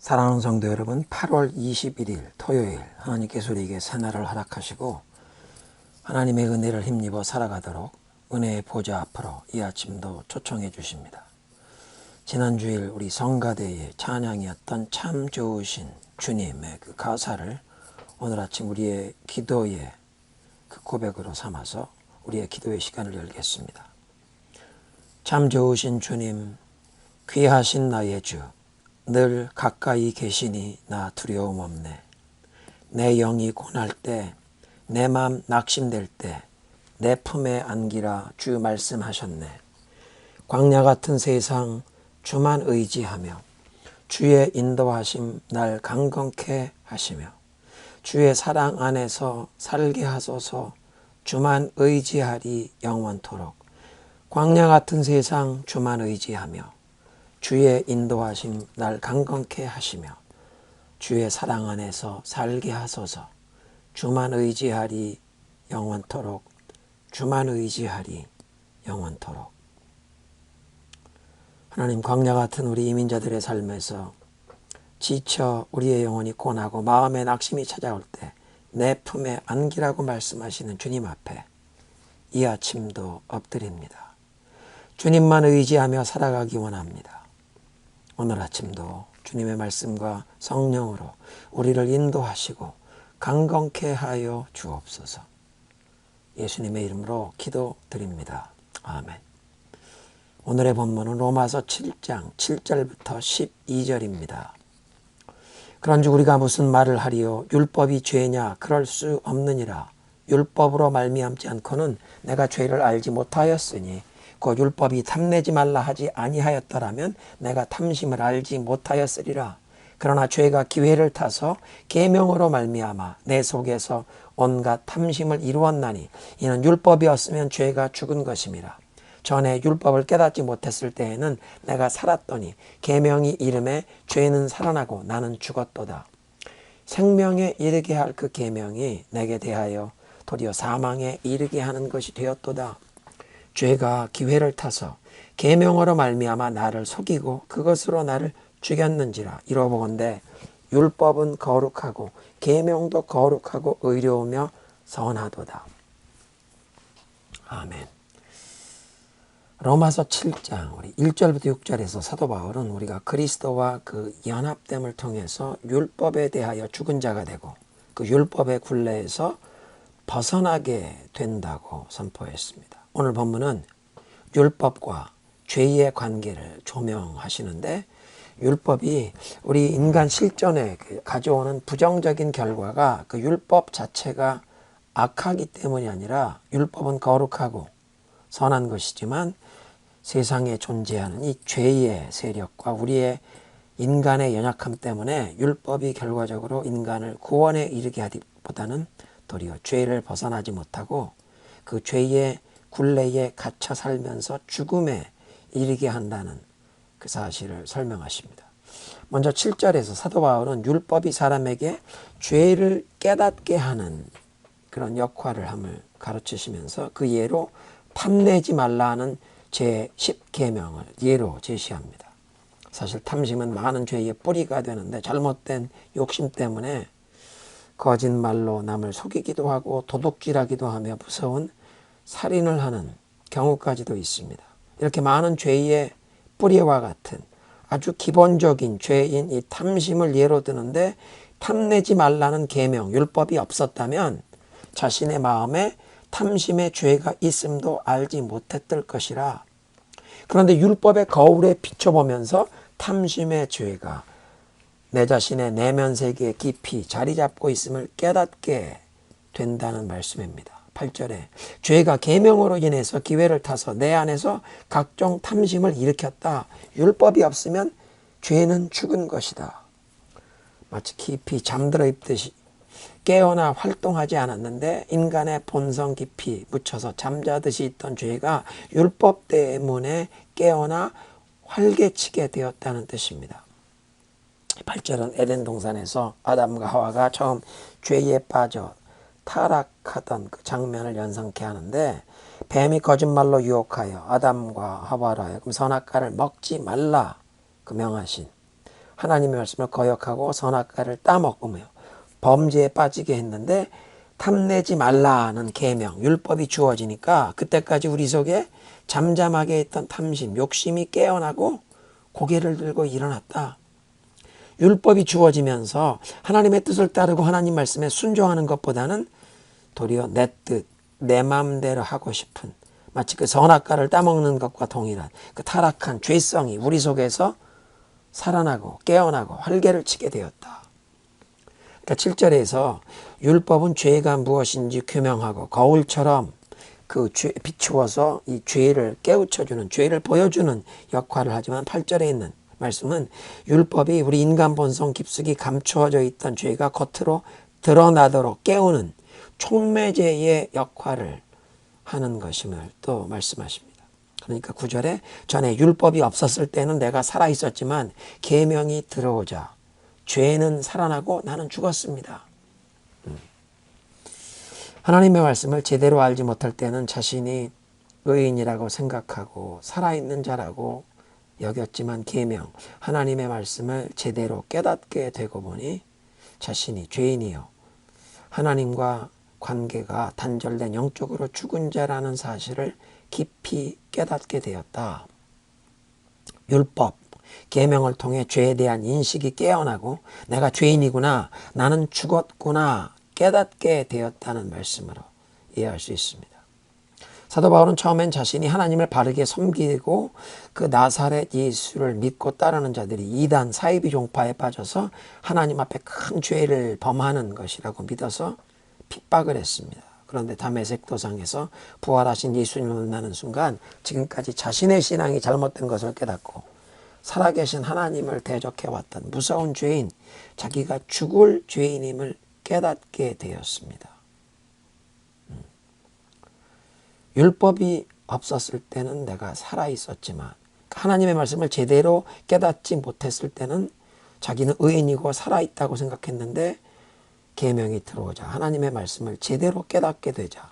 사랑하는 성도 여러분, 8월 21일 토요일 하나님께서 우리에게 새날을 허락하시고 하나님의 은혜를 힘입어 살아가도록 은혜의 보좌 앞으로 이 아침도 초청해 주십니다. 지난주일 우리 성가대의 찬양이었던 참 좋으신 주님의 그 가사를 오늘 아침 우리의 기도의 그 고백으로 삼아서 우리의 기도의 시간을 열겠습니다. 참 좋으신 주님, 귀하신 나의 주, 늘 가까이 계시니 나 두려움 없네. 내 영이 고날 때, 내 맘 낙심될 때, 내 품에 안기라 주 말씀하셨네. 광야 같은 세상 주만 의지하며 주의 인도하심 날 강건케 하시며 주의 사랑 안에서 살게 하소서. 주만 의지하리 영원토록. 광야 같은 세상 주만 의지하며 주의 인도하심 날 강건케 하시며 주의 사랑 안에서 살게 하소서. 주만 의지하리 영원토록. 주만 의지하리 영원토록. 하나님, 광야 같은 우리 이민자들의 삶에서 지쳐 우리의 영혼이 고나고 마음에 낙심이 찾아올 때 내 품에 안기라고 말씀하시는 주님 앞에 이 아침도 엎드립니다. 주님만 의지하며 살아가기 원합니다. 오늘 아침도 주님의 말씀과 성령으로 우리를 인도하시고 강건케 하여 주옵소서. 예수님의 이름으로 기도드립니다. 아멘. 오늘의 본문은 로마서 7장 7절부터 12절입니다. 그런즉 우리가 무슨 말을 하리요? 율법이 죄냐? 그럴 수 없느니라. 율법으로 말미암지 않고는 내가 죄를 알지 못하였으니 곧 율법이 탐내지 말라 하지 아니하였더라면 내가 탐심을 알지 못하였으리라. 그러나 죄가 기회를 타서 계명으로 말미암아 내 속에서 온갖 탐심을 이루었나니 이는 율법이 없으면 죄가 죽은 것임이라. 전에 율법을 깨닫지 못했을 때에는 내가 살았더니 계명이 이름에 죄는 살아나고 나는 죽었도다. 생명에 이르게 할 그 계명이 내게 대하여 도리어 사망에 이르게 하는 것이 되었도다. 죄가 기회를 타서 계명으로 말미암아 나를 속이고 그것으로 나를 죽였는지라. 이러보건대 율법은 거룩하고 계명도 거룩하고 의로우며 선하도다. 아멘. 로마서 7장 우리 1절부터 6절에서 사도 바울은 우리가 그리스도와 그 연합됨을 통해서 율법에 대하여 죽은 자가 되고 그 율법의 굴레에서 벗어나게 된다고 선포했습니다. 오늘 본문은 율법과 죄의 관계를 조명하시는데, 율법이 우리 인간 실존에 가져오는 부정적인 결과가 그 율법 자체가 악하기 때문이 아니라 율법은 거룩하고 선한 것이지만 세상에 존재하는 이 죄의 세력과 우리의 인간의 연약함 때문에 율법이 결과적으로 인간을 구원에 이르게 하기보다는 도리어 죄를 벗어나지 못하고 그 죄의 굴레에 갇혀 살면서 죽음에 이르게 한다는 그 사실을 설명하십니다. 먼저 7절에서 사도 바울은 율법이 사람에게 죄를 깨닫게 하는 그런 역할을 함을 가르치시면서 그 예로 탐내지 말라 하는 제10계명을 예로 제시합니다. 사실 탐심은 많은 죄의 뿌리가 되는데 잘못된 욕심 때문에 거짓말로 남을 속이기도 하고 도둑질하기도 하며 무서운 살인을 하는 경우까지도 있습니다. 이렇게 많은 죄의 뿌리와 같은 아주 기본적인 죄인 이 탐심을 예로 드는데, 탐내지 말라는 계명, 율법이 없었다면 자신의 마음에 탐심의 죄가 있음도 알지 못했을 것이라. 그런데 율법의 거울에 비춰보면서 탐심의 죄가 내 자신의 내면 세계에 깊이 자리 잡고 있음을 깨닫게 된다는 말씀입니다. 8절에 죄가 계명으로 인해서 기회를 타서 내 안에서 각종 탐심을 일으켰다. 율법이 없으면 죄는 죽은 것이다. 마치 깊이 잠들어 있듯이 깨어나 활동하지 않았는데 인간의 본성 깊이 묻혀서 잠자듯이 있던 죄가 율법 때문에 깨어나 활개치게 되었다는 뜻입니다. 8절은 에덴 동산에서 아담과 하와가 처음 죄에 빠져 타락하던 그 장면을 연상케 하는데, 뱀이 거짓말로 유혹하여 아담과 하와로 하여금 선악과를 먹지 말라 그 명하신 하나님의 말씀을 거역하고 선악과를 따먹으며 범죄에 빠지게 했는데 탐내지 말라는 계명, 율법이 주어지니까 그때까지 우리 속에 잠잠하게 있던 탐심, 욕심이 깨어나고 고개를 들고 일어났다. 율법이 주어지면서 하나님의 뜻을 따르고 하나님 말씀에 순종하는 것보다는 도리어 내 뜻, 내 마음대로 하고 싶은, 마치 그 선악과를 따먹는 것과 동일한 그 타락한 죄성이 우리 속에서 살아나고 깨어나고 활개를 치게 되었다. 그러니까 7절에서 율법은 죄가 무엇인지 규명하고 거울처럼 그 비추어서 이 죄를 깨우쳐주는, 죄를 보여주는 역할을 하지만 8절에 있는 말씀은 율법이 우리 인간 본성 깊숙이 감추어져 있던 죄가 겉으로 드러나도록 깨우는 촉매제의 역할을 하는 것임을 또 말씀하십니다. 그러니까 9절에 전에 율법이 없었을 때는 내가 살아있었지만 계명이 들어오자 죄는 살아나고 나는 죽었습니다. 하나님의 말씀을 제대로 알지 못할 때는 자신이 의인이라고 생각하고 살아있는 자라고 여겼지만 계명, 하나님의 말씀을 제대로 깨닫게 되고 보니 자신이 죄인이요 하나님과 관계가 단절된 영적으로 죽은 자라는 사실을 깊이 깨닫게 되었다. 율법, 계명을 통해 죄에 대한 인식이 깨어나고 내가 죄인이구나, 나는 죽었구나 깨닫게 되었다는 말씀으로 이해할 수 있습니다. 사도 바울은 처음엔 자신이 하나님을 바르게 섬기고 그 나사렛 예수를 믿고 따르는 자들이 이단 사이비 종파에 빠져서 하나님 앞에 큰 죄를 범하는 것이라고 믿어서 핍박을 했습니다. 그런데 다메섹 도상에서 부활하신 예수님을 만나는 순간 지금까지 자신의 신앙이 잘못된 것을 깨닫고 살아계신 하나님을 대적해왔던 무서운 죄인, 자기가 죽을 죄인임을 깨닫게 되었습니다. 율법이 없었을 때는 내가 살아있었지만 하나님의 말씀을 제대로 깨닫지 못했을 때는 자기는 의인이고 살아있다고 생각했는데 계명이 들어오자 하나님의 말씀을 제대로 깨닫게 되자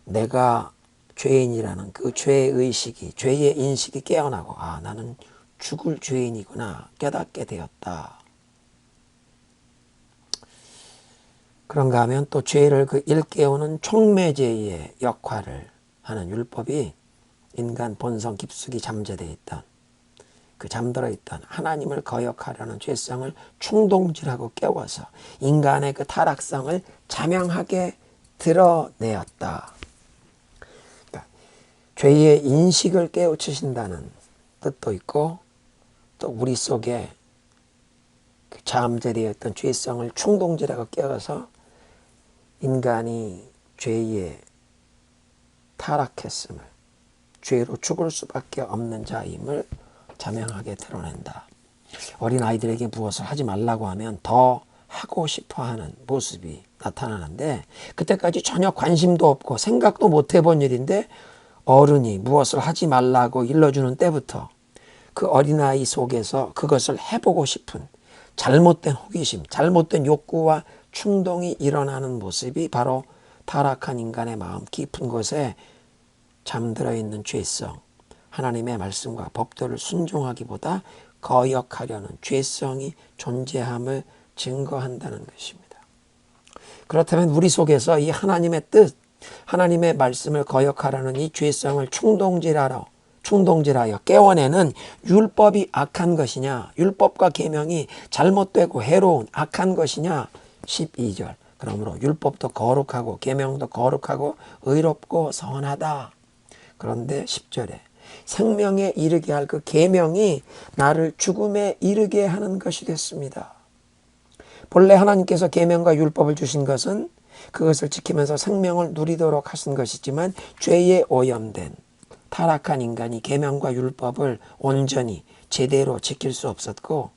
내가 죄인이라는 그 죄의 의식이, 죄의 인식이 깨어나고 나는 죽을 죄인이구나 깨닫게 되었다. 그런가 하면 또 죄를 일깨우는 촉매제의 역할을 하는 율법이 인간 본성 깊숙이 잠재되어 있던 그 잠들어 있던 하나님을 거역하려는 죄성을 충동질하고 깨워서 인간의 그 타락성을 자명하게 드러내었다. 그러니까 죄의 인식을 깨우치신다는 뜻도 있고 또 우리 속에 그 잠재되어 있던 죄성을 충동질하고 깨워서 인간이 죄에 타락했음을, 죄로 죽을 수밖에 없는 자임을 자명하게 드러낸다. 어린아이들에게 무엇을 하지 말라고 하면 더 하고 싶어하는 모습이 나타나는데 그때까지 전혀 관심도 없고 생각도 못 해본 일인데 어른이 무엇을 하지 말라고 일러주는 때부터 그 어린아이 속에서 그것을 해보고 싶은 잘못된 호기심, 잘못된 욕구와 충동이 일어나는 모습이 바로 타락한 인간의 마음 깊은 곳에 잠들어 있는 죄성, 하나님의 말씀과 법도를 순종하기보다 거역하려는 죄성이 존재함을 증거한다는 것입니다. 그렇다면 우리 속에서 이 하나님의 뜻, 하나님의 말씀을 거역하라는 이 죄성을 충동질하여 깨워내는 율법이 악한 것이냐, 율법과 계명이 잘못되고 해로운 악한 것이냐. 12절. 그러므로 율법도 거룩하고 계명도 거룩하고 의롭고 선하다. 그런데 10절에 생명에 이르게 할 그 계명이 나를 죽음에 이르게 하는 것이 됐습니다. 본래 하나님께서 계명과 율법을 주신 것은 그것을 지키면서 생명을 누리도록 하신 것이지만 죄에 오염된 타락한 인간이 계명과 율법을 온전히 제대로 지킬 수 없었고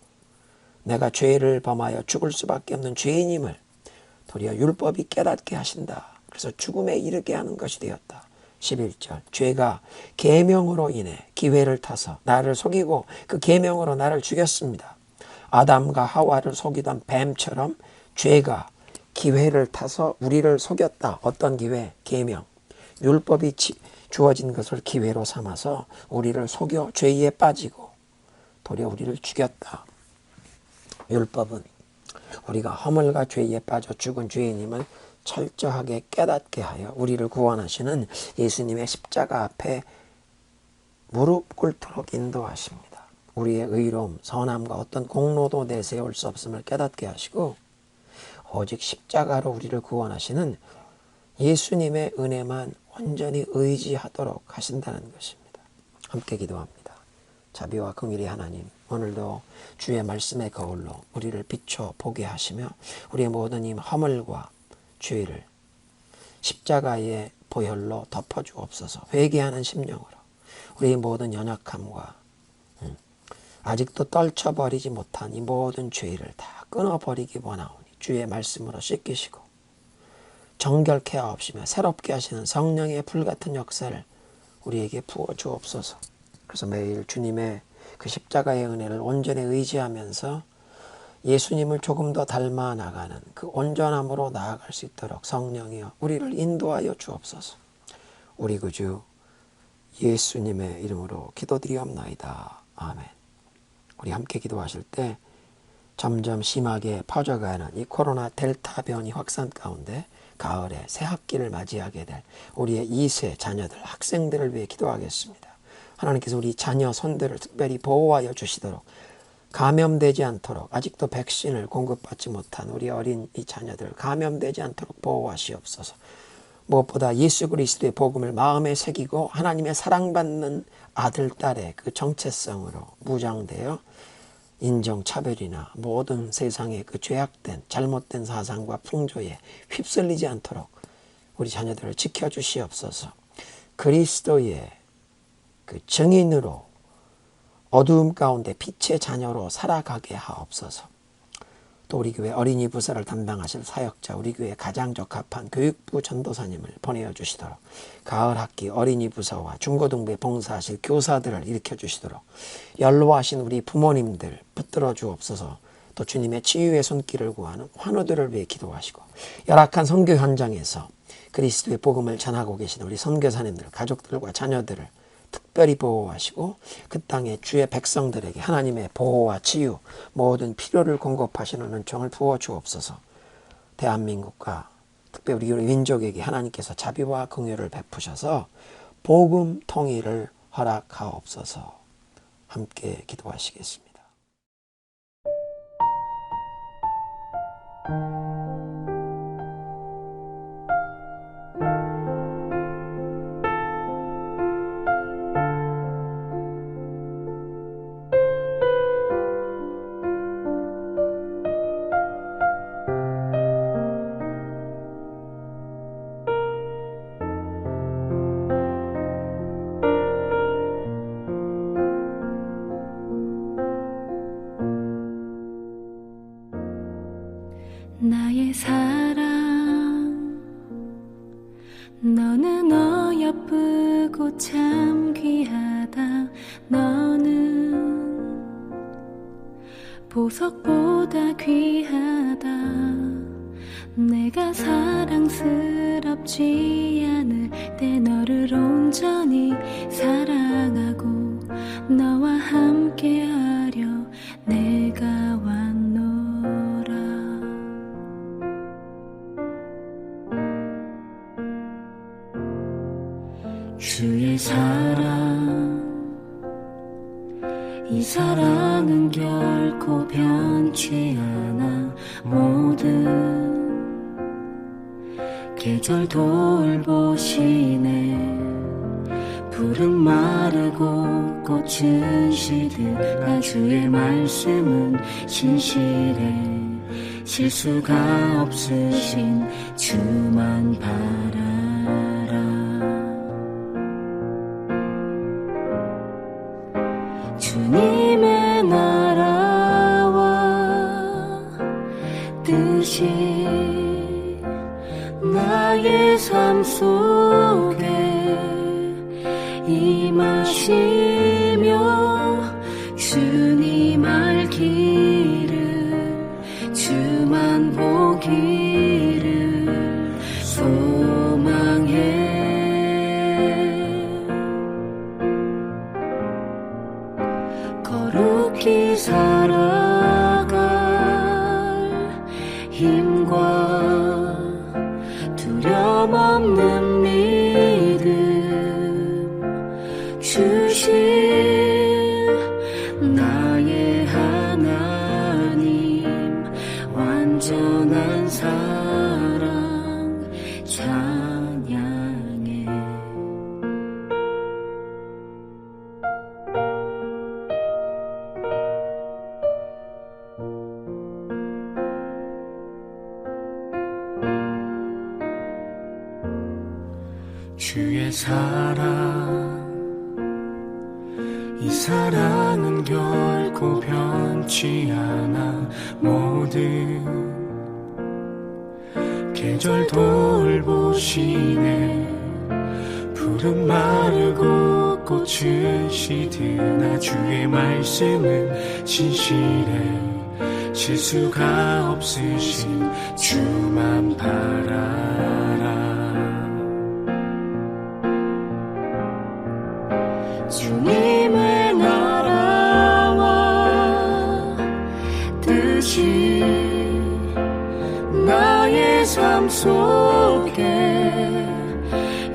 내가 죄를 범하여 죽을 수밖에 없는 죄인임을 도리어 율법이 깨닫게 하신다. 그래서 죽음에 이르게 하는 것이 되었다. 11절. 죄가 계명으로 인해 기회를 타서 나를 속이고 그 계명으로 나를 죽였습니다. 아담과 하와를 속이던 뱀처럼 죄가 기회를 타서 우리를 속였다. 어떤 기회? 계명. 율법이 주어진 것을 기회로 삼아서 우리를 속여 죄에 빠지고 도리어 우리를 죽였다. 율법은 우리가 허물과 죄에 빠져 죽은 죄인임을 철저하게 깨닫게 하여 우리를 구원하시는 예수님의 십자가 앞에 무릎 꿇도록 인도하십니다. 우리의 의로움, 선함과 어떤 공로도 내세울 수 없음을 깨닫게 하시고 오직 십자가로 우리를 구원하시는 예수님의 은혜만 온전히 의지하도록 하신다는 것입니다. 함께 기도합니다. 자비와 긍휼의 하나님, 오늘도 주의 말씀의 거울로 우리를 비춰 보게 하시며 우리의 모든 이 허물과 죄를 십자가의 보혈로 덮어주옵소서. 회개하는 심령으로 우리의 모든 연약함과 아직도 떨쳐버리지 못한 이 모든 죄를 다 끊어버리기 원하오니 주의 말씀으로 씻기시고 정결케 하옵시며 새롭게 하시는 성령의 불같은 역사를 우리에게 부어주옵소서. 그래서 매일 주님의 그 십자가의 은혜를 온전히 의지하면서 예수님을 조금 더 닮아 나가는 그 온전함으로 나아갈 수 있도록 성령이여 우리를 인도하여 주옵소서. 우리 구주 예수님의 이름으로 기도드리옵나이다. 아멘. 우리 함께 기도하실 때 점점 심하게 퍼져가는 이 코로나 델타 변이 확산 가운데 가을에 새 학기를 맞이하게 될 우리의 2세 자녀들, 학생들을 위해 기도하겠습니다. 하나님께서 우리 자녀, 손들을 특별히 보호하여 주시도록 감염되지 않도록 아직도 백신을 공급받지 못한 우리 어린 이 자녀들 감염되지 않도록 보호하시옵소서. 무엇보다 예수 그리스도의 복음을 마음에 새기고 하나님의 사랑받는 아들, 딸의 그 정체성으로 무장되어 인종차별이나 모든 세상의 그 죄악된 잘못된 사상과 풍조에 휩쓸리지 않도록 우리 자녀들을 지켜주시옵소서. 그리스도의 그 증인으로 어두움 가운데 빛의 자녀로 살아가게 하옵소서. 또 우리 교회 어린이 부서를 담당하실 사역자, 우리 교회 가장 적합한 교육부 전도사님을 보내어 주시도록 가을 학기 어린이 부서와 중고등부에 봉사하실 교사들을 일으켜 주시도록 연로하신 우리 부모님들 붙들어 주옵소서. 또 주님의 치유의 손길을 구하는 환우들을 위해 기도하시고 열악한 선교 현장에서 그리스도의 복음을 전하고 계신 우리 선교사님들, 가족들과 자녀들을 특별히 보호하시고 그 땅의 주의 백성들에게 하나님의 보호와 치유, 모든 필요를 공급하시는 은총을 부어 주옵소서. 대한민국과 특별히 우리 민족에게 하나님께서 자비와 긍휼을 베푸셔서 복음 통일을 허락하옵소서. 함께 기도하시겠습니다. 나의 사랑 너는 어여쁘고 참 귀하다. 너는 보석보다 귀하다. 내가 사랑스럽지 않을 때 너를 온전히 사랑하고 너와 함께하려 내가 왔노라. 주의 사랑, 이 사랑은 결코 변치 않아. 모든 계절 돌보시네. 푸른 마르고 꽃은 시들까 주의 말씀은 신실해. 실수가 없으신 주만 바라라. 주님의 나라와 뜻이 나의 삶 속에 임하시며 주님 알기를 주만 보기를 소망해. 거룩히 살아가 완전한 사랑 찬양해. 주의 사랑, 이 사랑은 결코 변치 않아. 모든 계절 돌보시네. 푸른 마르고 꽃은 시드나 주의 말씀은 진실해. 실수가 없으신 주만 바라라. 주님의 나라와 뜻이 나의 삶 속에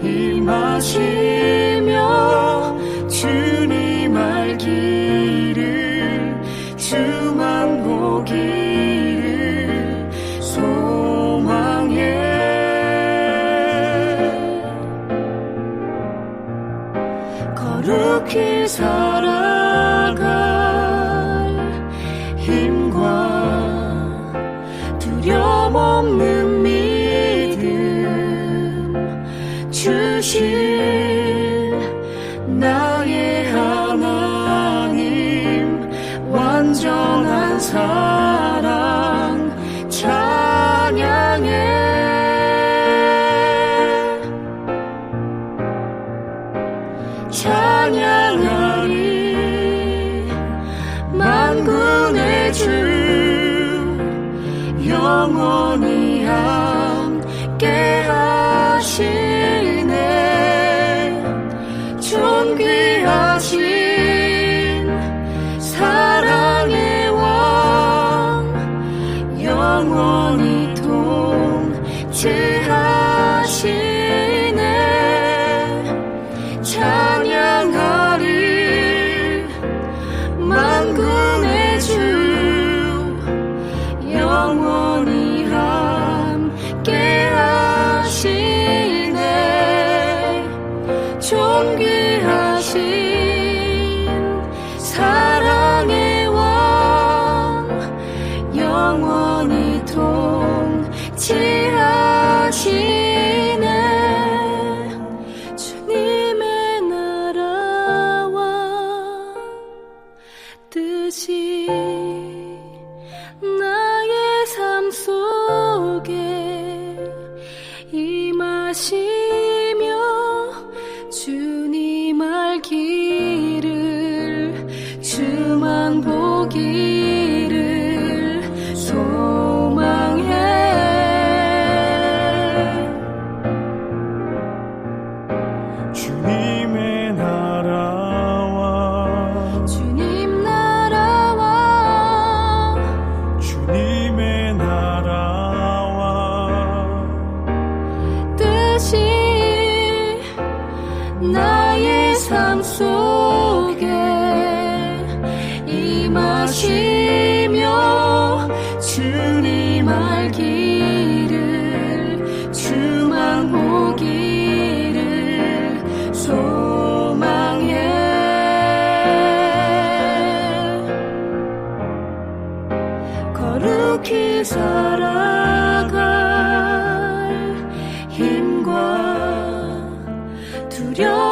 임하시며 주님 알기를 주만 보기를 소망해. 거룩히 살아갈 힘과 두려움 없는 믿음 주실 나의 하나님. 완전한 사랑 찬양해. 찬양하리 만군의 주 영원히 함께 하시네. 존귀하신 사랑의 왕 영원히 통치하시네. 찬양하리 만군의 주 영원히 함께 하시네. 존귀하신 사랑의 왕 영원히 통치하시네. 주님의 나라와 뜻이 나의 삶 속에 임하시며 주님 알기를 주만 보기를 소망해. 주님의 나라와 주님 나라와 주님의 나라와 뜻이 나의 삶 속에 임하시며 주님 알기를 주만 보기를 소망해. 거룩히 살아갈 힘과 두려움